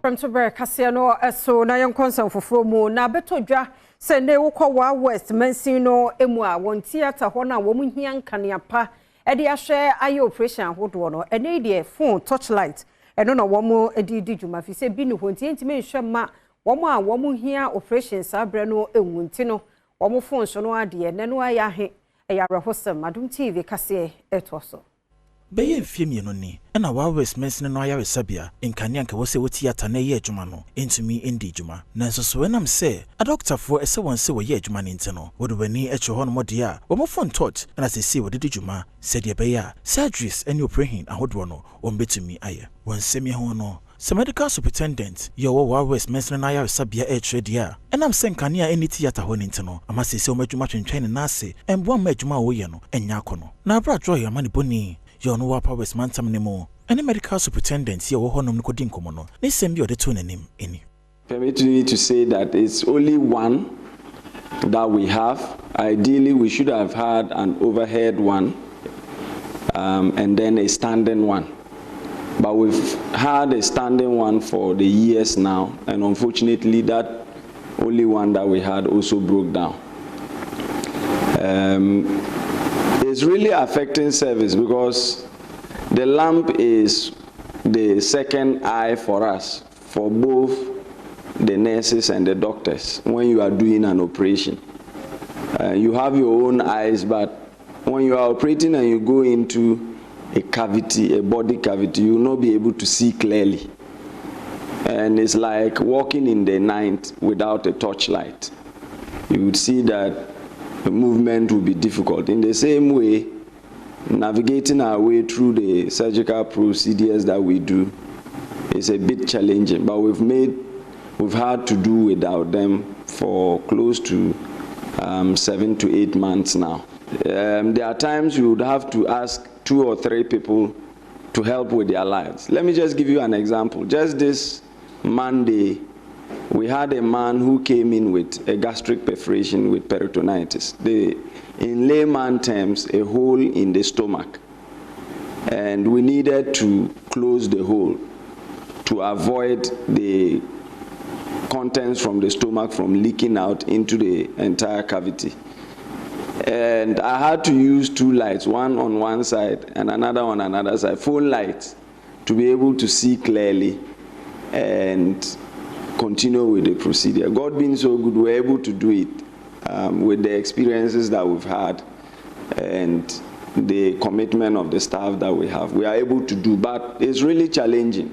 Premtobre Kasee no so na yon concern foforo mu na betodwa se ne wokwa West Mansin no emu a won theater ho na wo mu hia nkaneapa e de ahwe aye operation ahodo no ene de phone torchlight eno na wo mu edidi dwuma fi se bi ne ho ntimi nhwe ma wo mu a wo mu hia operation sabre no enwunti no wo mu phone so no ade ne no aya he e ya rehosem Adom TV Kasee etoso Beye mfie no ni na West Mansin no aya resabia nkane anka wo se wo theater na ye adwuma no entumi endi dwuma na nso so enam se a doctor for ese won se wo ye adwuma ne ntino wo do bani eche ho no mode a wo mo phone touch na se se wo de dwuma se de beye a surgeries any operation ahodo no wo betumi aye won se me ho no se medical superintendent yo wo West Mansin no aya resabia e trade a enam se nkane a eni theater ho ne ntino ama se se wo madwuma twentwen na ase embo ma adwuma wo ye no enya akono na bra draw your money boni yo no wapa West Mantam nemo any medical superintendent ye wo honom ko din komo no ne sem bi ode to nanim eni. Permit me to say that it's only one that we have. Ideally we should have had an overhead one and then a standing one, but we've had a standing one for the years now, and unfortunately that only one that we had also broke down. It's really affecting service because the lamp is the second eye for us, for both the nurses and the doctors when you are doing an operation. You have your own eyes, but when you are operating and you go into a cavity, a body cavity, you will not be able to see clearly. And it's like walking in the night without a torchlight. You would see that the movement will be difficult. In the same way, navigating our way through the surgical procedures that we do is a bit challenging, but we've had to do without them for close to 7 to 8 months now. There are times you would have to ask 2 or 3 people to help with their lives. Let me just give you an example. Just this Monday, we had a man who came in with a gastric perforation with peritonitis. In layman terms, a hole in the stomach. And we needed to close the hole to avoid the contents from the stomach from leaking out into the entire cavity. And I had to use 2 lights, one on one side and another on another side, phone lights, to be able to see clearly and continue with the procedure. God being so good, we're able to do it with the experiences that we've had and the commitment of the staff that we have. We are able to do, but it's really challenging.